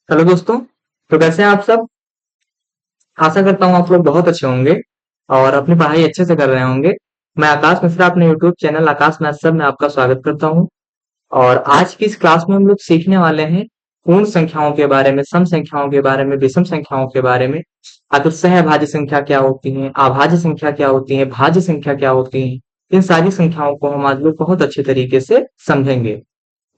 Hello दोस्तों। तो कैसे हैं आप सब? आशा करता हूँ आप लोग बहुत अच्छे होंगे और अपनी पढ़ाई अच्छे से कर रहे होंगे। मैं आकाश मिश्रा अपने यूट्यूब चैनल आकाश मैथ सर में आपका स्वागत करता हूँ। और आज की इस क्लास में हम लोग सीखने वाले हैं पूर्ण संख्याओं के बारे में, सम संख्याओं के बारे में, विषम संख्याओं के बारे में। आखिर सहभाज्य संख्या क्या होती है, अभाज्य संख्या क्या होती है, भाज्य संख्या क्या होती है। इन सारी संख्याओं को हम आज लोग बहुत अच्छे तरीके से समझेंगे।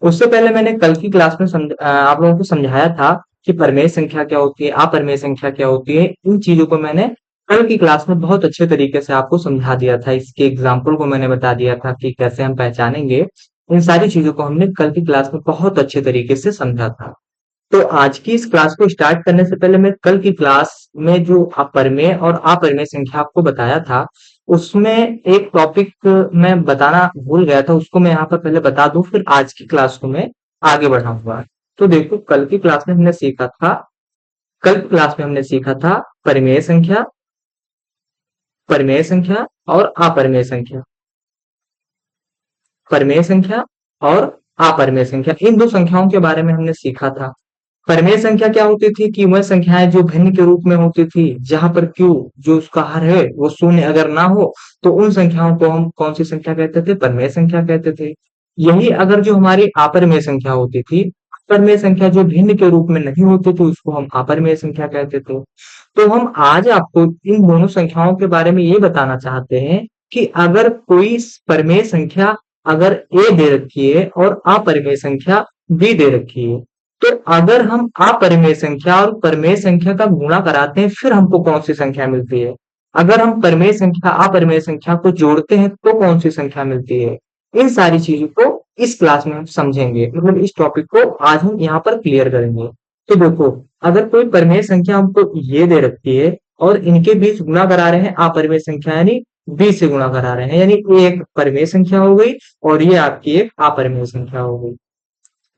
उससे पहले मैंने कल की क्लास में आप लोगों को समझाया था कि परिमेय संख्या क्या होती है, अपरिमेय संख्या क्या होती है। इन चीजों को मैंने कल की क्लास में बहुत अच्छे तरीके से आपको समझा दिया था। इसके एग्जाम्पल को मैंने बता दिया था कि कैसे हम पहचानेंगे। इन सारी चीजों को हमने कल की क्लास में बहुत अच्छे तरीके से समझा था। तो आज की इस क्लास को स्टार्ट करने से पहले मैं कल की क्लास में जो अपरिमेय और अपरिमेय संख्या आपको बताया था, उसमें एक टॉपिक मैं बताना भूल गया था, उसको मैं यहाँ पर पहले बता दूं, फिर आज की क्लास को मैं आगे बढ़ाऊंगा। तो देखो, कल की क्लास में हमने सीखा था परिमेय संख्या, परिमेय संख्या और अपरिमेय संख्या, परिमेय संख्या और अपरिमेय संख्या, इन दो संख्याओं के बारे में हमने सीखा था। परिमेय संख्या क्या होती थी कि वह संख्याएं जो भिन्न के रूप में होती थी, जहां पर q जो उसका हर है वो शून्य अगर ना हो, तो उन संख्याओं को हम कौन सी संख्या कहते थे? परिमेय संख्या कहते थे। यही अगर जो हमारी अपरिमेय संख्या होती थी, अपरिमेय संख्या जो भिन्न के रूप में नहीं होती थी, उसको हम अपरिमेय संख्या कहते थे। तो हम आज आपको इन दोनों संख्याओं के बारे में ये बताना चाहते हैं कि अगर कोई परिमेय संख्या अगर a दे रखी है और अपरिमेय संख्या b दे रखी है, तो अगर हम अपरिमेय संख्या और परिमेय संख्या का गुणा कराते हैं, फिर हमको कौन सी संख्या मिलती है? अगर हम परिमेय संख्या अपरिमेय संख्या को जोड़ते हैं तो कौन सी संख्या मिलती है? इन सारी चीजों को इस क्लास में हम समझेंगे, मतलब इस टॉपिक को आज हम यहाँ पर क्लियर करेंगे। तो देखो, अगर कोई परिमेय संख्या हमको ये दे रखी है और इनके बीच गुणा करा रहे हैं अपरिमेय संख्या, यानी b से गुणा करा रहे हैं, यानी ये एक परिमेय संख्या हो गई और ये आपकी एक अपरिमेय संख्या हो गई।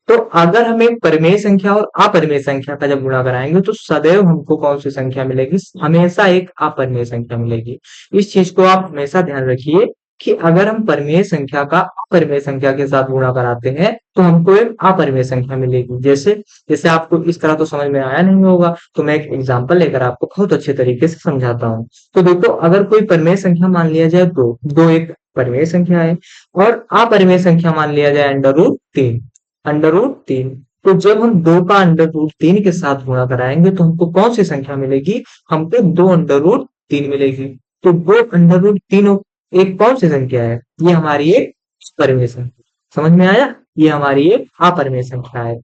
तो अगर हम एक परिमेय संख्या और अपरिमेय संख्या का जब गुणा कराएंगे, तो सदैव हमको कौन सी संख्या मिलेगी? हमेशा एक अपरिमेय संख्या मिलेगी। इस चीज को आप हमेशा ध्यान रखिए कि अगर हम परिमेय संख्या का अपरिमेय संख्या के साथ गुणा कराते हैं, तो हमको एक अपरिमेय संख्या मिलेगी। जैसे जैसे आपको इस तरह तो समझ में आया नहीं होगा, तो मैं एक एग्जाम्पल लेकर आपको बहुत अच्छे तरीके से समझाता हूँ। तो देखो, अगर कोई परिमेय संख्या मान लिया जाए दो एक परिमेय संख्या है, और अपरिमेय संख्या मान लिया जाए अंडर रूट 3। अंडर रूट 3, तो जब हम 2 का अंडर रूट 3 के साथ गुणा कराएंगे, तो हमको कौन सी संख्या मिलेगी? हमको 2 अंडर रूट 3 मिलेगी। तो 2 अंडर रूट 3 एक कौन सी संख्या है? ये हमारी एक परिमेय संख्या। समझ में आया? ये हमारी एक अपरिमेय संख्या है।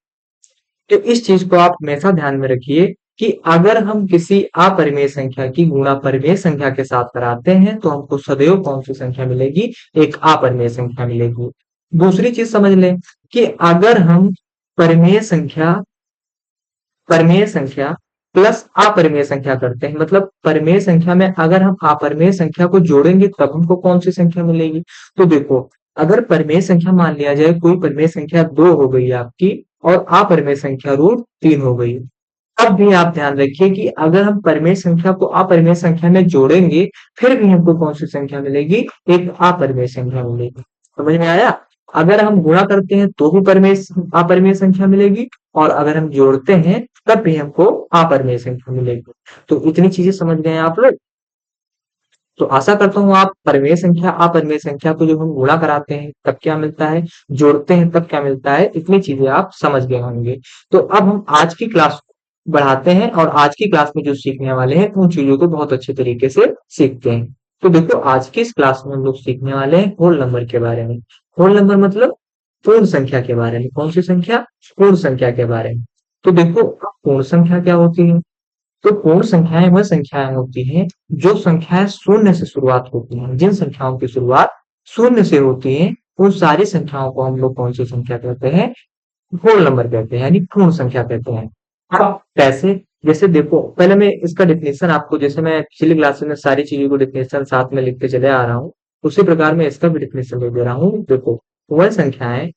तो इस चीज को आप हमेशा ध्यान में रखिए कि अगर हम किसी अपरिमेय संख्या की गुणा परिमेय संख्या के साथ कराते हैं, तो हमको सदैव कौन सी संख्या मिलेगी? एक अपरिमेय संख्या मिलेगी। दूसरी चीज समझ लें कि अगर हम परिमेय संख्या परिमेय संख्या प्लस अपरिमेय संख्या करते हैं, मतलब परिमेय संख्या में अगर हम अपरिमेय संख्या को जोड़ेंगे, तब हमको कौन सी संख्या मिलेगी? तो देखो, अगर परिमेय संख्या मान लिया जाए, कोई परिमेय संख्या 2 हो गई आपकी और अपरिमेय संख्या √3 हो गई, तब भी आप ध्यान रखिए कि अगर हम परिमेय संख्या को अपरिमेय संख्या में जोड़ेंगे, फिर भी हमको कौन सी संख्या मिलेगी? एक अपरिमेय संख्या मिलेगी। समझ में आया? अगर हम गुणा करते हैं तो भी परिमेय अपरिमेय संख्या मिलेगी, और अगर हम जोड़ते हैं तब भी हमको अपरिमेय संख्या मिलेगी। तो इतनी चीजें समझ गए आप लोग? तो आशा करता हूँ आप परिमेय संख्या अपरिमेय संख्या को जब हम गुणा कराते हैं तब क्या मिलता है, जोड़ते हैं तब क्या मिलता है, इतनी चीजें आप समझ गए होंगे। तो अब हम आज की क्लास बढ़ाते हैं और आज की क्लास में जो सीखने वाले हैं, उन चीजों को बहुत अच्छे तरीके से सीखते हैं। तो देखो, आज की इस क्लास में हम लोग सीखने वाले हैं होल नंबर के बारे में। होल नंबर मतलब पूर्ण संख्या के बारे में। कौन सी संख्या? पूर्ण संख्या के बारे में। तो देखो, पूर्ण संख्या क्या होती है? तो पूर्ण संख्याएं वह संख्याएं होती हैं जो संख्याएं शून्य से शुरुआत होती हैं। जिन संख्याओं की शुरुआत शून्य से होती है, उन सारी संख्याओं को हम लोग कौन सी संख्या कहते हैं? होल नंबर कहते हैं, यानी पूर्ण संख्या कहते हैं। अब कैसे? जैसे देखो, पहले मैं इसका डिफिनेशन आपको, जैसे मैं पिछली क्लास में सारी चीजों को डिफिनेशन साथ में लिखते चले आ रहा हूँ, उसी प्रकार मैं इसका भी डिफिनेशन लिख दे रहा हूँ। देखो, वह संख्याएं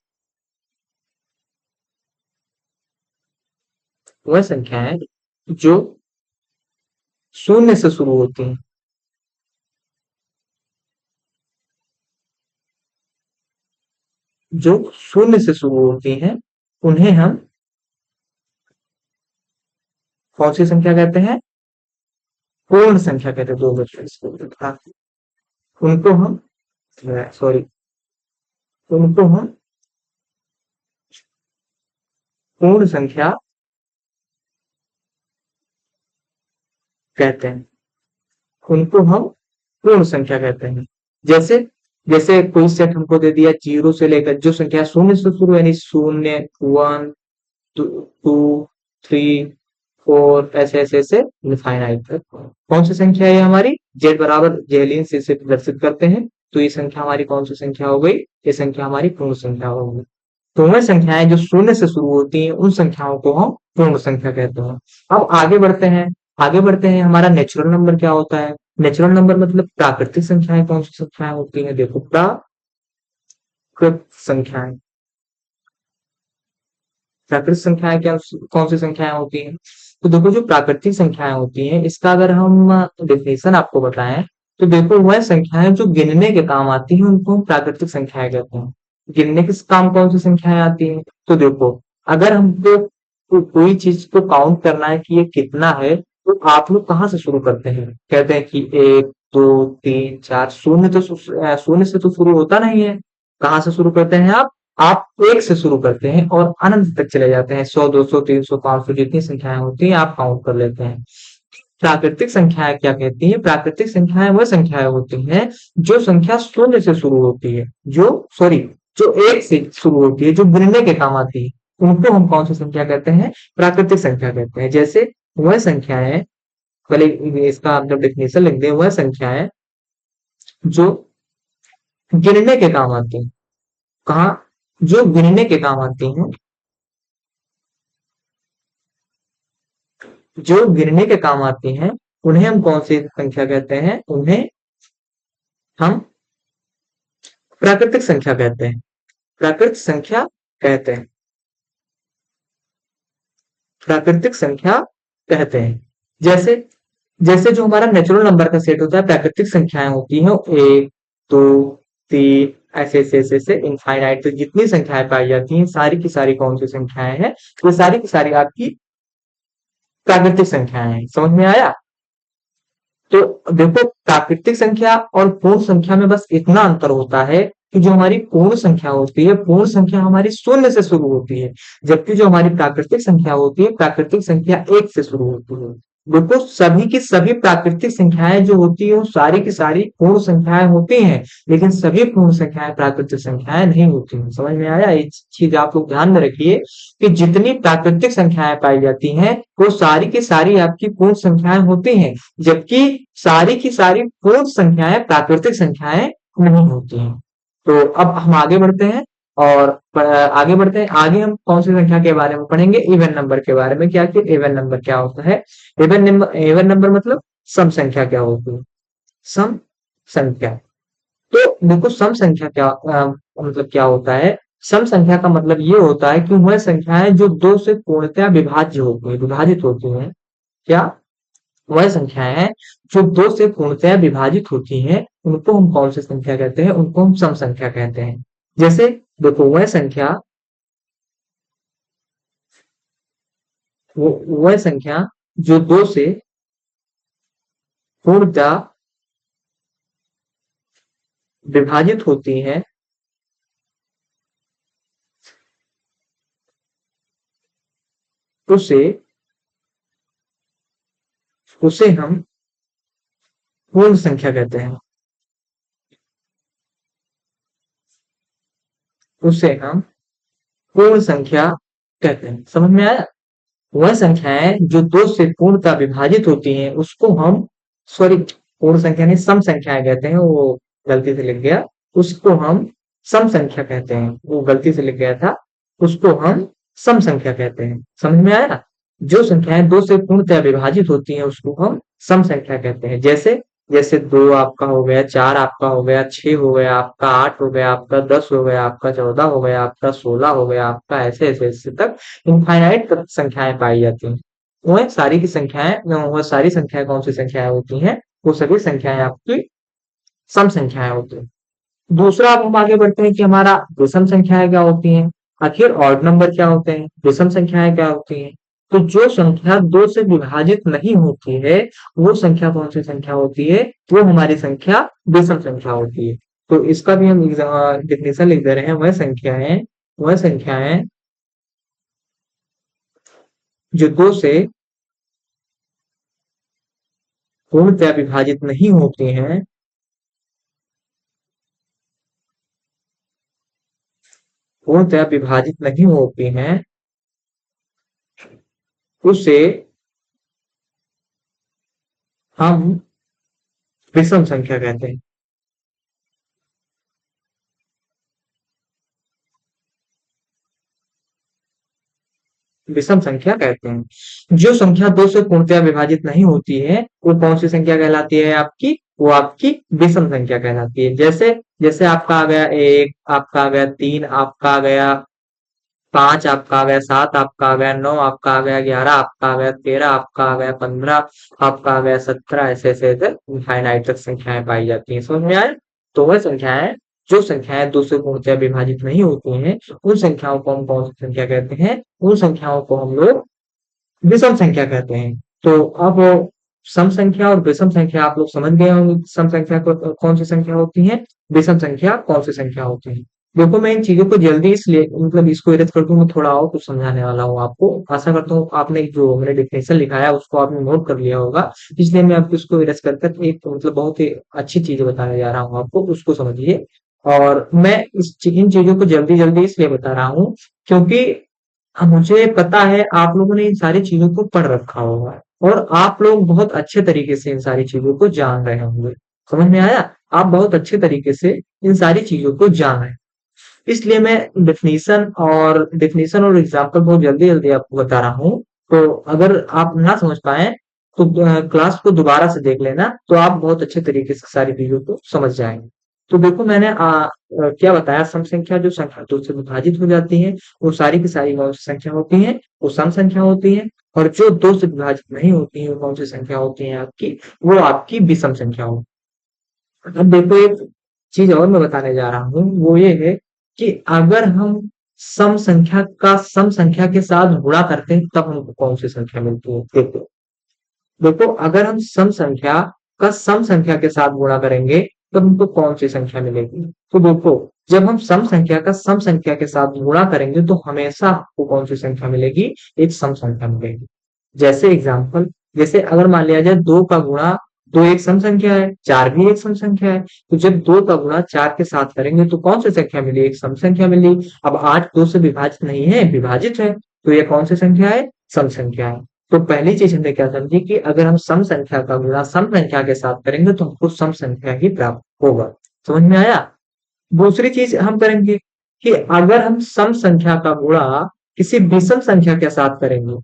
जो शून्य से शुरू होती हैं, जो शून्य से शुरू होती हैं, उन्हें हम कौन सी संख्या कहते हैं? पूर्ण संख्या कहते हैं। दो बच्चे इसको हाँ, उनको हम सॉरी उनको हम पूर्ण संख्या कहते हैं। उनको हम पूर्ण संख्या कहते हैं। जैसे जैसे कोई सेट हमको दे दिया जीरो से लेकर जो संख्या शून्य से शुरू यानी शून्य, वन, टू, थ्री, फोर, ऐसे ऐसे ऐसे इनफाइनाइट तक। कौन सी संख्या है हमारी? जेड बराबर जेलिन से इसे प्रदर्शित करते हैं। तो ये संख्या हमारी कौन सी संख्या हो गई? ये संख्या हमारी पूर्ण संख्या हो गई। तो वह संख्याएं जो शून्य से शुरू होती हैं उन संख्याओं को हम पूर्ण संख्या कहते हैं। अब आगे बढ़ते हैं। आगे बढ़ते हैं, हमारा नेचुरल नंबर क्या होता है? नेचुरल नंबर मतलब प्राकृतिक संख्याएं कौन सी संख्याएं होती हैं? देखो, प्राकृत संख्याएं। प्राकृतिक संख्याएं क्या कौन सी संख्याएं होती हैं? तो देखो, जो प्राकृतिक संख्याएं होती हैं इसका अगर हम डेफिनेशन आपको बताएं तो देखो, वह संख्याएं जो गिनने के काम आती हैं उनको हम प्राकृतिक संख्याएं कहते हैं। गिनने के काम कौन सी संख्याएं आती हैं? तो देखो, अगर हमको कोई चीज को काउंट करना है कि ये कितना है, तो आप लोग कहाँ से शुरू करते हैं? कहते हैं कि एक, दो, तीन, चार। शून्य से तो शुरू होता नहीं है। कहाँ से शुरू करते हैं आप एक से शुरू करते हैं और अनंत तक चले जाते हैं। 100, 200, 300, 500 जितनी संख्याएं होती हैं आप काउंट कर लेते हैं। प्राकृतिक संख्याएं क्या कहती हैं? प्राकृतिक संख्याएं वह संख्याएं होती हैं जो संख्या शून्य से शुरू होती है, जो एक से शुरू होती है, जो गिनने के काम आती है। उनको हम कौन सी संख्या कहते हैं? प्राकृतिक संख्या कहते हैं। जैसे वह संख्याएं, पहले इसका आप जब डेफिनेशन लिख दें, वह संख्याएं जो गिनने के काम आती हैं। कहा? जो गिनने के काम आती हैं, जो गिनने के काम आती हैं, उन्हें हम कौन सी संख्या कहते हैं? उन्हें हम प्राकृतिक संख्या कहते हैं। प्राकृतिक संख्या कहते हैं। प्राकृतिक संख्या कहते हैं। जैसे जैसे जो हमारा नेचुरल नंबर का सेट होता है, प्राकृतिक संख्याएं होती हैं एक, दो, तीन, ऐसे ऐसे ऐसे ऐसे इनफाइनाइट तक जितनी संख्याएं पाई जाती हैं, सारी की सारी कौन सी संख्याएं हैं? ये सारी की सारी आपकी प्राकृतिक संख्याएं हैं। समझ में आया? तो देखो, प्राकृतिक संख्या और पूर्ण संख्या में बस इतना अंतर होता है कि जो हमारी पूर्ण संख्या होती है, पूर्ण संख्या हमारी शून्य से शुरू होती है, जबकि जो हमारी प्राकृतिक संख्या होती है, प्राकृतिक संख्या एक से शुरू होती है। देखो, सभी की सभी प्राकृतिक संख्याएं जो होती है वो सारी की सारी पूर्ण संख्याएं होती हैं, लेकिन सभी पूर्ण संख्याएं प्राकृतिक संख्याएं नहीं होती हैं। समझ में आया? ये चीज आप लोग ध्यान में रखिए कि जितनी प्राकृतिक संख्याएं पाई जाती हैं वो सारी की सारी आपकी पूर्ण संख्याएं होती हैं, जबकि सारी की सारी पूर्ण संख्याएं प्राकृतिक संख्याएं नहीं होती हैं। तो अब हम आगे बढ़ते हैं और आगे हम कौन सी संख्या के बारे में पढ़ेंगे? इवन नंबर के बारे में। क्या कि इवन नंबर क्या होता है? इवन नंबर मतलब सम संख्या क्या होती है? सम संख्या। तो देखो, सम संख्या क्या मतलब क्या होता है? सम संख्या का मतलब ये होता है कि वह संख्याएं जो दो से पूर्णतया विभाज्य होती है, विभाजित होती हैं। क्या? वह संख्याएं हैं जो दो से पूर्णतया विभाजित होती हैं, उनको हम कौन सी संख्या कहते हैं? उनको हम सम संख्या कहते हैं। जैसे देखो, वह संख्या जो दो से पूर्णतः विभाजित होती है, उसे उसे हम पूर्ण संख्या कहते हैं। उसे हम पूर्ण संख्या कहते हैं। समझ में आया? वह संख्याएं जो दो से पूर्णतः विभाजित होती हैं उसको हम सॉरी पूर्ण संख्या नहीं, सम संख्याएं कहते हैं। वो गलती से लिख गया। उसको हम सम संख्या कहते हैं। वो गलती से लिख गया था। उसको हम सम संख्या कहते हैं। समझ में आया? जो संख्याएं दो से पूर्णतः विभाजित होती हैं उसको हम सम संख्या कहते हैं। जैसे जैसे दो आपका हो गया, चार आपका हो गया, छह हो गया आपका, आठ हो गया आपका, 10 हो गया आपका, 14 हो गया आपका, 16 हो गया आपका, ऐसे ऐसे ऐसे तक इनफाइनाइट संख्याएं पाई जाती हैं। वह सारी संख्याएं कौन सी संख्याएं होती हैं? वो सभी संख्याएं आपकी सम संख्याएं होती हैं। दूसरा, अब हम आगे बढ़ते हैं कि हमारा विषम संख्याएं क्या होती हैं। आखिर ऑड नंबर क्या होते हैं? विषम संख्याएं क्या होती हैं? तो जो संख्या 2 से विभाजित नहीं होती है, वो संख्या कौन सी संख्या होती है? वो हमारी संख्या विषम संख्या होती है। तो इसका भी हम डेफिनेशन लिख दे रहे हैं। वह संख्याएं जो 2 से पूर्णतः विभाजित नहीं होती हैं, पूर्णतः विभाजित नहीं होती हैं, उसे हम विषम संख्या कहते हैं। विषम संख्या कहते हैं। जो संख्या 2 से पूर्णतः विभाजित नहीं होती है, वो कौन सी संख्या कहलाती है आपकी? वो आपकी विषम संख्या कहलाती है। जैसे जैसे आपका आ गया 1, आपका आ गया 3, आपका आ गया 5, आपका आ गया 7, आपका आ गया 9, आपका आ गया 11, आपका आ गया 13, आपका आ गया 15, आपका आ गया 17, ऐसे ऐसे ऐसे इनफाइनाइट तक संख्याएं पाई जाती हैं। समझ में आया? तो वह संख्याएं जो संख्याएं 2 से पूर्णतः विभाजित नहीं होती हैं, उन संख्याओं को हम कौन सी संख्या कहते हैं? उन संख्याओं को हम लोग विषम संख्या कहते हैं। तो अब सम संख्या और विषम संख्या आप लोग समझ गए होंगे। सम संख्या कौन सी संख्या होती है, विषम संख्या कौन सी संख्या होती है। देखो मैं इन चीजों को जल्दी इसलिए मतलब इसको इरेज करके मैं थोड़ा और कुछ समझाने वाला हूँ आपको। आशा करता हूँ आपने जो मैंने डिफिनेशन लिखा है उसको आपने नोट कर लिया होगा, इसलिए मैं आपको इसको इरेज कर कर एक मतलब बहुत ही अच्छी चीज बताने जा रहा हूँ आपको, उसको समझिए। और मैं इन चीजों को जल्दी जल्दी इसलिए बता रहा हूँ क्योंकि हाँ, मुझे पता है आप लोगों ने इन सारी चीजों को पढ़ रखा होगा और आप लोग बहुत अच्छे तरीके से इन सारी चीजों को जान रहे होंगे। समझ में आया? आप बहुत अच्छे तरीके से इन सारी चीजों को जान रहे हैं। इसलिए मैं डेफिनेशन और एग्जाम्पल बहुत जल्दी जल्दी आपको बता रहा हूँ। तो अगर आप ना समझ पाए तो क्लास को दोबारा से देख लेना, तो आप बहुत अच्छे तरीके से सारी चीजों को समझ जाएंगे। तो देखो मैंने क्या बताया, सम संख्या जो संख्या 2 से विभाजित हो जाती है वो सारी की सारी कौन सी संख्या होती है? वो सम संख्या होती है। और जो 2 से विभाजित नहीं होती है वो कौन सी संख्या होती है आपकी? वो आपकी विषम संख्या होती है। अब देखो एक चीज और मैं बताने जा रहा हूँ, वो ये है कि अगर हम सम संख्या का सम संख्या के साथ गुणा करते हैं तब हमको कौन सी संख्या मिलती है? देखो देखो अगर हम सम संख्या का सम संख्या के साथ गुणा करेंगे तो हमको कौन सी संख्या मिलेगी? तो देखो जब हम सम संख्या का सम संख्या के साथ गुणा करेंगे तो हमेशा आपको कौन सी संख्या मिलेगी? एक सम संख्या मिलेगी। जैसे एग्जाम्पल, जैसे अगर मान लिया जाए 2 का गुणा 2 एक सम संख्या है, 4 भी एक सम संख्या है। तो जब 2 का गुणा 4 के साथ करेंगे तो कौन सी संख्या मिली? एक सम संख्या मिली। अब 8 2 से विभाजित नहीं है, विभाजित है, तो ये कौन सी संख्या है? सम संख्या है। तो पहली चीज हमने क्या समझी कि अगर हम सम संख्या का गुणा सम संख्या के साथ करेंगे तो हमको सम संख्या ही प्राप्त होगा। समझ में आया? दूसरी चीज हम करेंगे कि अगर हम सम संख्या का गुणा किसी विषम संख्या के साथ करेंगे,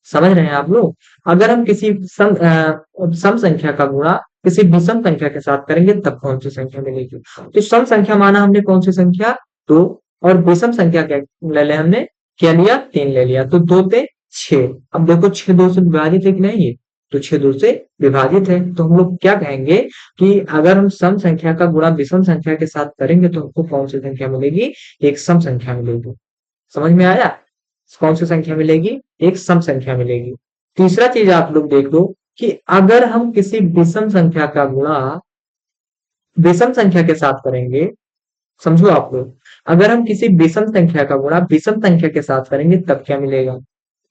समझ रहे हैं आप लोग? अगर हम किसी सम संख्या का गुणा किसी विषम संख्या के साथ करेंगे तब कौन सी संख्या मिलेगी? तो सम संख्या माना हमने कौन सी संख्या? 2। और विषम संख्या क्या ले लिया हमने? क्या लिया? 3 ले लिया। तो 2 पे 6। अब देखो 6 2 से विभाजित है कि नहीं है? तो 6 2 से विभाजित है। तो हम लोग क्या कहेंगे कि अगर हम सम संख्या का गुणा विषम संख्या के साथ करेंगे तो हमको कौन सी संख्या मिलेगी? एक सम संख्या मिलेगी। समझ में आया? कौन सी संख्या मिलेगी? एक सम संख्या मिलेगी। तीसरा चीज आप लोग देख लो कि अगर हम किसी विषम संख्या का गुणा विषम संख्या के साथ करेंगे, समझो आप लोग, अगर हम किसी विषम संख्या का गुणा विषम संख्या के साथ करेंगे तब क्या मिलेगा?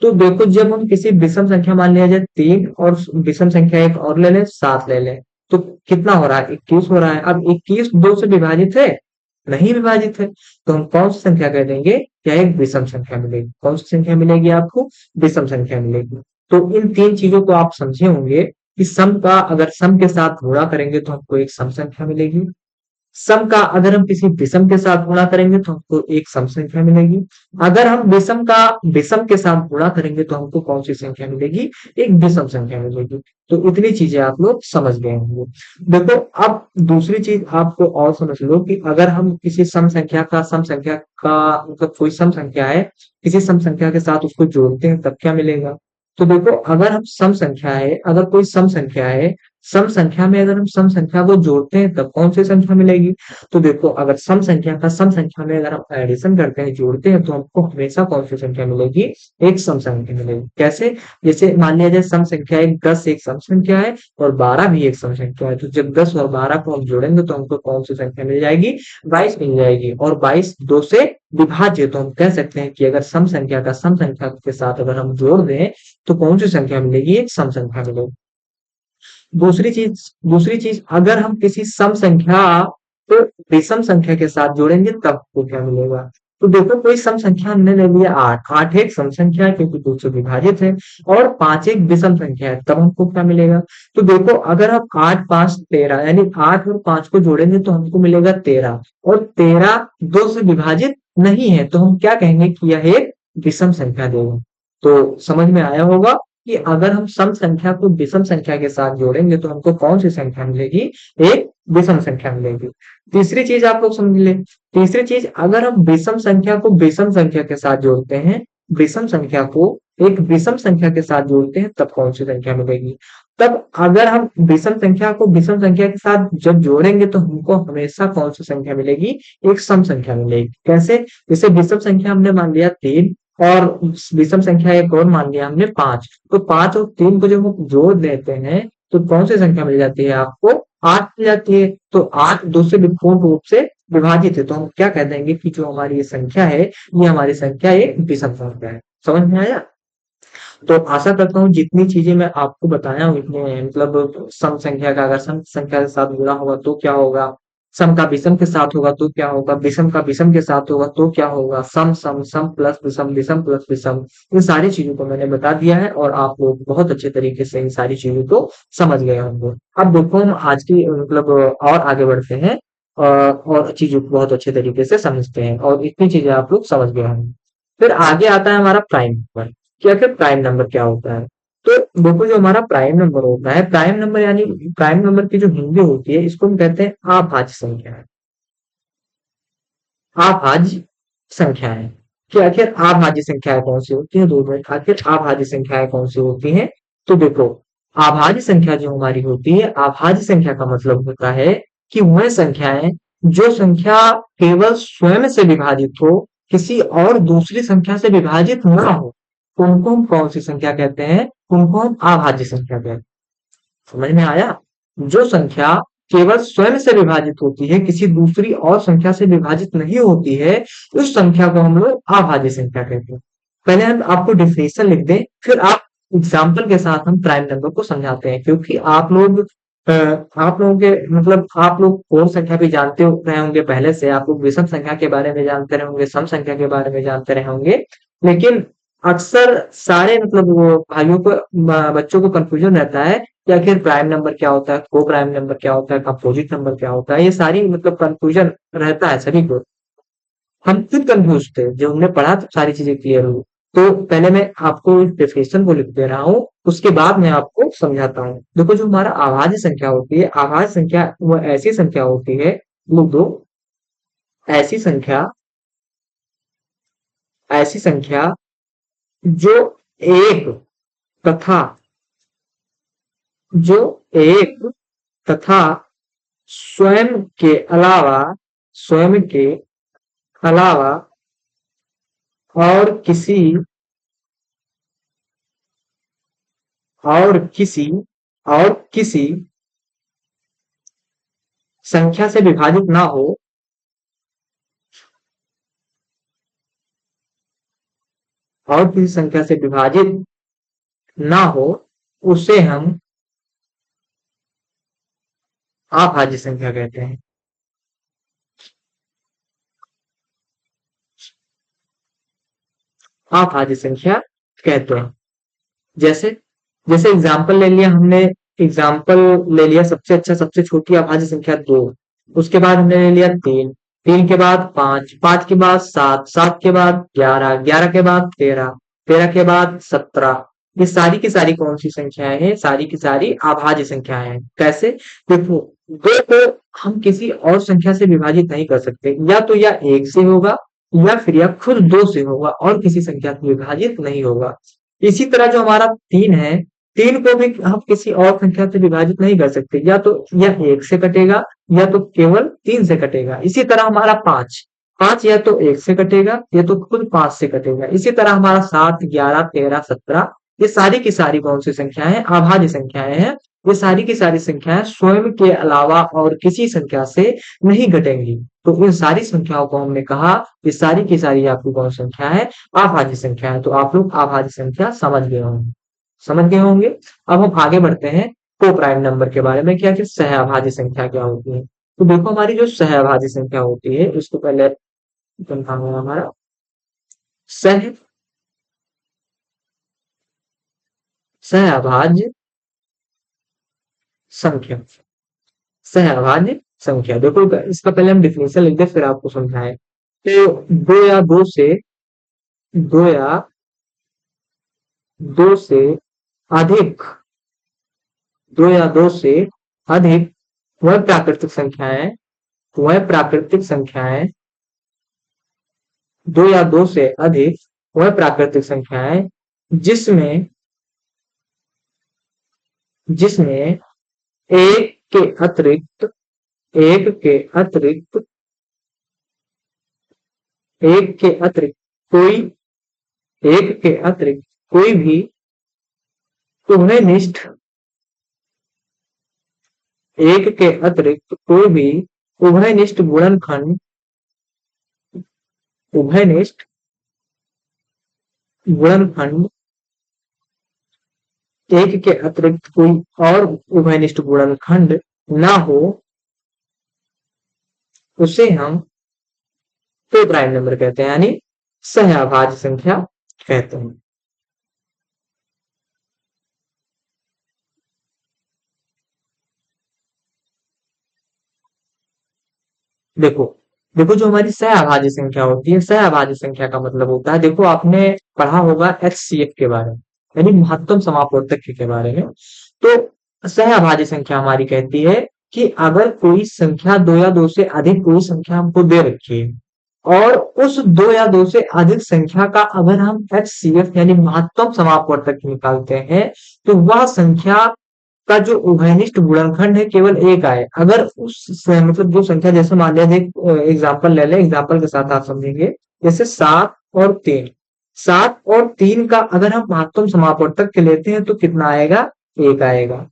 तो देखो जब हम किसी विषम संख्या मान लिया जाए 3 और विषम संख्या एक और ले लें 7 ले लें, तो कितना हो रहा है? 21 हो रहा है। अब 21 2 से विभाजित है? नहीं विभाजित है। तो हम कौन सी संख्या कह देंगे? क्या एक विषम संख्या मिलेगी। कौन सी संख्या मिलेगी आपको? विषम संख्या मिलेगी। तो इन 3 चीजों को आप समझे होंगे कि सम का अगर सम के साथ गुणा करेंगे तो हमको एक सम संख्या मिलेगी। सम का अगर हम किसी विषम के साथ गुणा करेंगे तो हमको एक सम संख्या मिलेगी। अगर हम विषम का विषम के साथ गुणा करेंगे तो हमको कौन सी संख्या मिलेगी? एक विषम संख्या मिलेगी। तो इतनी चीजें आप लोग समझ गए होंगे। देखो अब दूसरी चीज आपको और समझ लो कि अगर हम किसी सम संख्या का सम संख्या का मतलब कोई सम संख्या है, किसी सम संख्या के साथ उसको जोड़ते हैं तब क्या मिलेगा? तो देखो अगर हम सम संख्या है, अगर कोई सम संख्या है सम संख्या में अगर हम सम संख्या को जोड़ते हैं तब कौन सी संख्या मिलेगी? तो देखो, अगर सम संख्या का सम संख्या में अगर हम एडिशन करते हैं, जोड़ते हैं, तो हमको हमेशा कौन सी संख्या मिलेगी? एक सम संख्या मिलेगी। कैसे? जैसे मान लिया जाए सम संख्या एक 10 एक सम संख्या है और 12 भी एक सम संख्या है, तो जब 10 और 12 को हम जोड़ेंगे तो हमको कौन सी संख्या मिल जाएगी? 22 मिल जाएगी। और 22 2 से विभाज्य, तो हम कह सकते हैं कि अगर सम संख्या का सम संख्या के साथ अगर हम जोड़ दें तो कौन सी संख्या मिलेगी? एक सम संख्या मिलेगी। दूसरी चीज अगर हम किसी सम संख्या को विषम संख्या के साथ जोड़ेंगे तब आपको क्या मिलेगा? तो देखो, कोई सम संख्या हमने ले लिया 8, 8 एक सम संख्या है क्योंकि 2 से विभाजित है, और 5 एक विषम संख्या है, तब हमको क्या मिलेगा? तो देखो, अगर हम 8 5 13 यानी 8 और 5 को जोड़ेंगे तो हमको मिलेगा 13, और 13 2 से विभाजित नहीं है, तो हम क्या कहेंगे कि यह एक विषम संख्या देगा। तो समझ में आया होगा कि अगर हम सम संख्या को विषम संख्या के साथ जोड़ेंगे तो हमको कौन सी संख्या मिलेगी? एक विषम संख्या मिलेगी। तीसरी चीज आप लोग समझ ले, तीसरी चीज अगर हम विषम संख्या को विषम संख्या के साथ जोड़ते हैं, विषम संख्या को एक विषम संख्या के साथ जोड़ते हैं, तब कौन सी संख्या मिलेगी? तब अगर हम विषम संख्या को विषम संख्या के साथ जब जोड़ेंगे तो हमको हमेशा कौन सी संख्या मिलेगी? एक सम संख्या मिलेगी। कैसे? जैसे विषम संख्या हमने मान लिया 3 और विषम संख्या एक और मान लिया हमने 5, तो 5 और 3 को जब हम जोड़ देते हैं तो कौन सी संख्या मिल जाती है आपको? 8 मिल जाती है। तो 8 2 से पूर्ण रूप से विभाजित है, तो हम क्या कह देंगे कि जो हमारी ये संख्या है, ये हमारी संख्या एक विषम संख्या है। समझ में आया? तो आशा करता हूँ जितनी चीजें मैं आपको बताया हूँ, इतने मतलब सम संख्या का अगर सम संख्या के साथ जुड़ा होगा तो क्या होगा, सम का विषम के साथ होगा तो क्या होगा, विषम का विषम के साथ होगा तो क्या होगा, सम सम सम प्लस विषम, विषम प्लस विषम, इन सारी चीजों को मैंने बता दिया है और आप लोग बहुत अच्छे तरीके से इन सारी चीजों को समझ गए होंगे। अब देखो, हम आज की मतलब और आगे बढ़ते हैं और चीजों को बहुत अच्छे तरीके से समझते हैं, और इतनी चीजें आप लोग समझ गए होंगे। फिर आगे आता है हमारा प्राइम नंबर। कि आखिर प्राइम नंबर क्या होता है? तो देखो, जो हमारा प्राइम नंबर होता है, प्राइम नंबर यानी प्राइम नंबर की जो हिंदी होती है, इसको हम कहते हैं अभाज्य संख्या है। अभाज्य संख्या है कि आखिर अभाज्य संख्याएं कौन सी होती है? दो मिनट, आखिर अभाज्य संख्याएं कौन सी होती हैं? तो देखो, अभाज्य संख्या जो हमारी होती है, अभाज्य संख्या का मतलब होता है कि वह संख्याएं जो संख्या केवल स्वयं से विभाजित हो, किसी और दूसरी संख्या से विभाजित ना हो, उनको हम कौन सी संख्या कहते हैं? उनको हम अभाज्य संख्या कहते हैं। समझ में आया? जो संख्या केवल स्वयं से विभाजित होती है, किसी दूसरी और संख्या से विभाजित नहीं होती है, उस संख्या को हम लोग अभाज्य संख्या कहते हैं। पहले हम आपको डिफिनेशन लिख दें, फिर आप एग्जाम्पल के साथ हम प्राइम नंबर को समझाते हैं, क्योंकि आप लोगों के मतलब आप लोग कोण संख्या भी जानते रहे होंगे पहले से, आप लोग विषम संख्या के बारे में जानते रहे होंगे, सम संख्या के बारे में जानते रहे होंगे, लेकिन अक्सर सारे मतलब वो भाइयों को बच्चों को कंफ्यूजन रहता है कि आखिर प्राइम नंबर क्या होता है, को प्राइम नंबर क्या होता है, कंपोजिट नंबर क्या होता है, ये सारी मतलब कंफ्यूजन रहता है सभी को। हम खुद कंफ्यूज थे, जब हमने पढ़ा तो सारी चीजें क्लियर हुई। तो पहले मैं आपको इस डेफिनेशन को लिख दे रहा हूँ, उसके बाद मैं आपको समझाता हूँ। देखो, जो हमारा अभाज्य संख्या होती है, अभाज्य संख्या वो ऐसी संख्या होती है, लिख दो, ऐसी संख्या, ऐसी संख्या जो एक तथा जो एक तथा स्वयं के अलावा स्वयं के अलावा और किसी और किसी और किसी संख्या से विभाजित ना हो, और किसी संख्या से विभाजित ना हो, उसे हम अभाज्य संख्या कहते हैं। अभाज्य संख्या कहते हैं। जैसे जैसे एग्जाम्पल ले लिया हमने, एग्जाम्पल ले लिया सबसे अच्छा सबसे छोटी अभाज्य संख्या 2, उसके बाद हमने ले लिया 3, 3 के बाद 5, 5 के बाद 7, 7 के बाद 11, 11 के बाद 13, 13 के बाद 17, ये सारी की सारी कौन सी संख्याएं हैं? सारी की सारी अभाज्य संख्याएं हैं। कैसे? देखो, दो को हम किसी और संख्या से विभाजित नहीं कर सकते, या तो या एक से होगा या फिर या खुद दो से होगा, और किसी संख्या से विभाजित नहीं होगा। इसी तरह जो हमारा 3 है, 3 को भी हम किसी और संख्या से विभाजित नहीं कर सकते, या तो यह 1 से कटेगा या तो केवल 3 से कटेगा। इसी तरह हमारा 5, 5 या तो 1 से कटेगा या तो खुद 5 से कटेगा। इसी तरह हमारा 7, 11, 13, 17, ये सारी की सारी कौन सी संख्याएं हैं? अभाज्य संख्याएं हैं। ये सारी की सारी संख्याएं स्वयं के अलावा और किसी संख्या से नहीं घटेंगी। तो इन सारी संख्याओं को हमने कहा ये सारी की सारी आपकी कौन संख्या है? अभाज्य संख्या है। तो आप लोग अभाज्य संख्या समझ गए होंगे। अब हम आगे बढ़ते हैं को प्राइम नंबर के बारे में, क्या कि सहअभाज्य संख्या क्या होती है। तो देखो हमारी जो सहअभाज्य संख्या होती है उसको पहले नाम है हमारा सह सहअभाज्य संख्या। सहअभाज्य संख्या देखो इसका पहले हम डिफिनेशन लिखते हैं फिर आपको समझाएं। तो दो या दो से दो या दो से अधिक दो या दो से अधिक वह प्राकृतिक संख्याएं दो या दो से अधिक वह प्राकृतिक संख्याएं जिसमें जिसमें एक के अतिरिक्त एक के अतिरिक्त एक के अतिरिक्त कोई एक के अतिरिक्त कोई भी उभयनिष्ठ एक के अतिरिक्त कोई भी उभयनिष्ठ गुणनखंड उभयनिष्ठ गुणनखंड एक के अतिरिक्त कोई और उभयनिष्ठ गुणनखंड ना हो उसे हम को प्राइम नंबर कहते हैं, यानी सहअभाज्य संख्या कहते हैं। देखो देखो जो हमारी सहअभाज्य संख्या होती है, सहअभाज्य संख्या का मतलब होता है, देखो आपने पढ़ा होगा एचसीएफ के बारे में, यानी महत्तम समापवर्तक के बारे में। तो सहअभाज्य संख्या हमारी कहती है कि अगर कोई संख्या दो या दो से अधिक कोई संख्या हमको दे रखी है और उस दो या दो से अधिक संख्या का अगर हम एचसीएफ यानी महत्तम समापवर्तक निकालते हैं तो वह संख्या का जो उभयनिष्ठ गुणनखंड है केवल एक आए। अगर उस मतलब जो संख्या जैसे मान लिया एक एग्जाम्पल ले लें, एग्जाम्पल के साथ आप समझेंगे। जैसे 7 और 3 का अगर हम महत्तम समापवर्तक के लेते हैं तो कितना आएगा? 1 आएगा।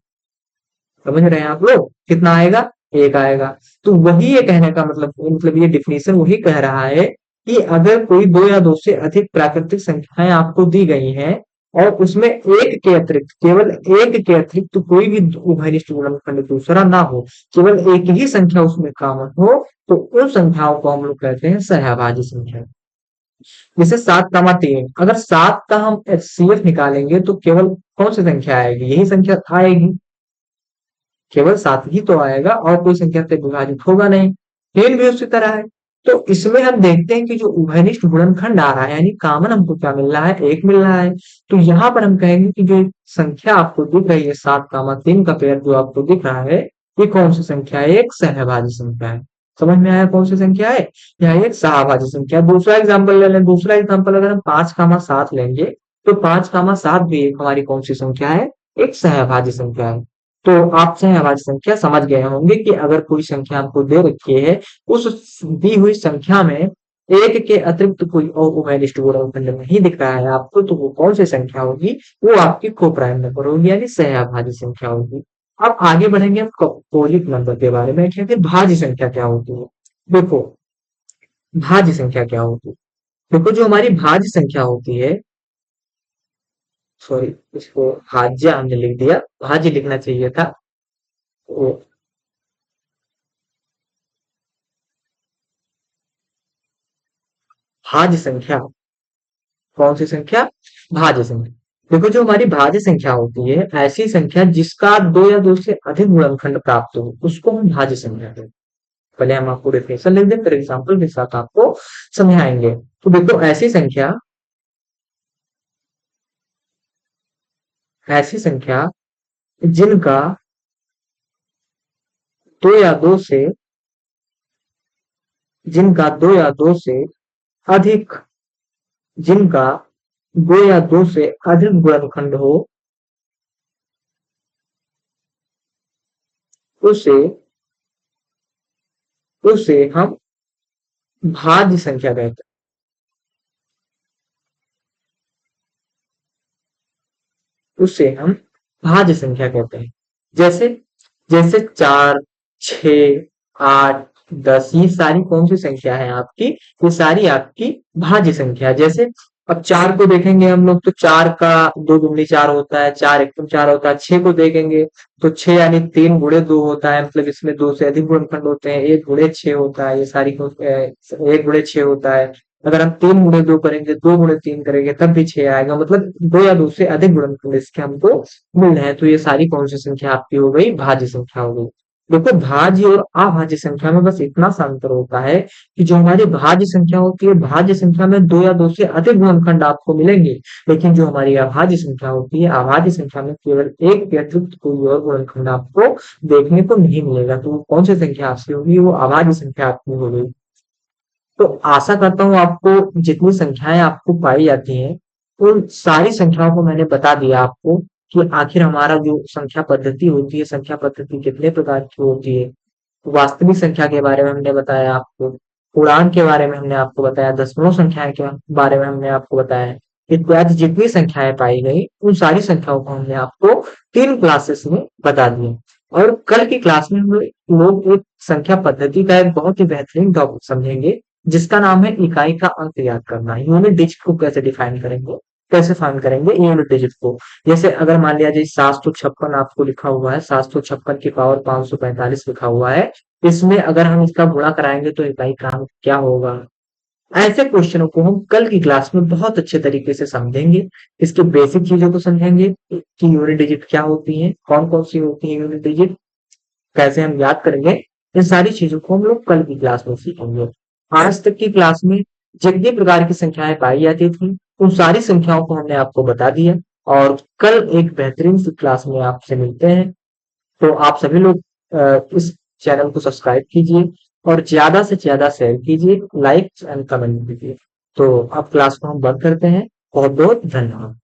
समझ रहे हैं आप लोग? कितना आएगा? 1 आएगा। तो वही ये कहने का मतलब ये डिफिनेशन वही कह रहा है कि अगर कोई दो या दो से अधिक प्राकृतिक संख्याएं आपको दी गई हैं और उसमें एक के अतिरिक्त केवल एक के अतिरिक्त तो कोई भी उभयनिष्ठ गुणनखंड दूसरा ना हो, केवल एक ही संख्या उसमें कॉमन हो, तो उन संख्याओं को हम लोग कहते हैं सहअभाज्य संख्या। जैसे 7, 3, अगर 7 का हम एचसीएफ निकालेंगे तो केवल कौन सी संख्या आएगी? यही संख्या आएगी, केवल 7 ही तो आएगा और कोई संख्या से विभाजित होगा नहीं। 3 भी उसी तरह है। तो इसमें हम देखते हैं कि जो उभयनिष्ठ गुणनखंड आ रहा है यानी कॉमन हमको क्या मिल रहा है? 1 मिल रहा है। तो यहाँ पर हम कहेंगे कि जो संख्या आपको दिख रही है 7, 3 का पेयर जो आपको दिख रहा है ये कौन सी संख्या है? एक सहअभाज्य संख्या है। समझ में आया कौन सी संख्या है? यह एक सहअभाज्य संख्या। दूसरा एग्जाम्पल ले लें। दूसरा एग्जाम्पल अगर हम 5, 7 लेंगे तो 5, 7 भी एक हमारी कौन सी संख्या है? एक सहअभाज्य संख्या है। तो आप सहअभाज्य संख्या समझ गए होंगे कि अगर कोई संख्या हमको दे रखी है उस दी हुई संख्या में एक के अतिरिक्त कोई और उभयनिष्ठ गुणनखंड नहीं दिख रहा है आपको तो वो कौन सी संख्या होगी? वो आपकी को प्राइम नंबर होगी यानी सहअभाज्य संख्या होगी। अब आगे बढ़ेंगे हम कॉलिक नंबर के बारे में, क्या भाज्य संख्या क्या होती है। देखो भाज्य संख्या क्या होती है। देखो जो हमारी भाज्य संख्या होती है, सॉरी इसको भाज्य हमने लिख दिया, भाज्य लिखना चाहिए था। वो भाज्य संख्या कौन सी संख्या? भाज्य संख्या। देखो जो हमारी भाज्य संख्या होती है ऐसी संख्या जिसका दो या दो से अधिक गुणनखंड प्राप्त हो उसको हम भाज्य संख्या कहते हैं। पहले हम आपको डेफिनेशन लिख दें फिर एग्जाम्पल के साथ आपको समझाएंगे। तो देखो ऐसी संख्या जिनका दो या दो से जिनका दो या दो से अधिक जिनका दो या दो से अधिक गुणनखंड हो उसे उसे हम भाज्य संख्या कहते हैं। उसे हम भाज्य संख्या कहते हैं। जैसे जैसे 4, 6, 8, 10, ये सारी कौन सी संख्या है आपकी? ये सारी आपकी भाज्य संख्या है। जैसे अब 4 को देखेंगे हम लोग, तो 4 का 2 दूनी 4 होता है, 4 एकम 4 होता है। 6 को देखेंगे तो 6 यानी 3 गुणे 2 होता है, मतलब इसमें 2 से अधिक गुणनखंड होते हैं। 1 गुणे 6 होता है, ये सारी 1 गुणे 6 होता है। अगर हम 3 गुणे 2 करेंगे, 2 गुणे 3 करेंगे, तब भी 6 आएगा। मतलब 2 या 2 से अधिक गुणनखंड इसके हमको मिल रहे हैं। तो ये सारी कौन सी संख्या आपकी हो गई? भाज्य संख्या हो गई। देखो, भाज्य और अभाज्य संख्या में बस इतना सा अंतर होता है कि जो हमारी भाज्य संख्या होती है, भाज्य संख्या में 2 या 2 से अधिक गुणनखंड आपको मिलेंगे। लेकिन जो हमारी अभाज्य संख्या होती है, अभाज्य संख्या में केवल एक के अतिरिक्त कोई और गुणनखंड आपको देखने को नहीं मिलेगा। तो वो कौन सी संख्या आपकी होगी? वो अभाज्य संख्या आपकी हो गई। तो आशा करता हूँ आपको जितनी संख्याएं आपको पाई जाती हैं, उन सारी संख्याओं को मैंने बता दिया आपको कि आखिर हमारा जो संख्या पद्धति होती है, संख्या पद्धति कितने प्रकार की होती है। वास्तविक संख्या के बारे में हमने बताया आपको, पूर्णांक के बारे में हमने आपको बताया, दशमलव संख्या के बारे में हमने आपको बताया। इत्यादि जितनी संख्याएं पाई गई, उन सारी संख्याओं को हमने आपको 3 क्लासेस में बता दिया। और कल की क्लास में हम लोग एक संख्या पद्धति का एक बहुत ही बेहतरीन टॉपिक समझेंगे, जिसका नाम है इकाई का अंक याद करना। यूनिट डिजिट को कैसे डिफाइन करेंगे, कैसे फाइंड करेंगे यूनिट डिजिट को। जैसे अगर मान लिया जाए 756 आपको लिखा हुआ है, 756 की पावर 545 लिखा हुआ है, इसमें अगर हम इसका गुणा कराएंगे तो इकाई का अंक क्या होगा। ऐसे क्वेश्चनों को हम कल की क्लास में बहुत अच्छे तरीके से समझेंगे। इसके बेसिक चीजों को समझेंगे कि यूनिट डिजिट क्या होती है, कौन कौन सी होती है यूनिट डिजिट, कैसे हम याद करेंगे। इन सारी चीजों को हम लोग कल की क्लास में सीखेंगे। आज तक की क्लास में जितनी प्रकार की संख्याएं पाई जाती थी, उन सारी संख्याओं को हमने आपको बता दिया। और कल एक बेहतरीन सी क्लास में आपसे मिलते हैं। तो आप सभी लोग इस चैनल को सब्सक्राइब कीजिए और ज्यादा से ज्यादा शेयर कीजिए, लाइक एंड कमेंट कीजिए। तो अब क्लास को हम बंद करते हैं। बहुत बहुत धन्यवाद।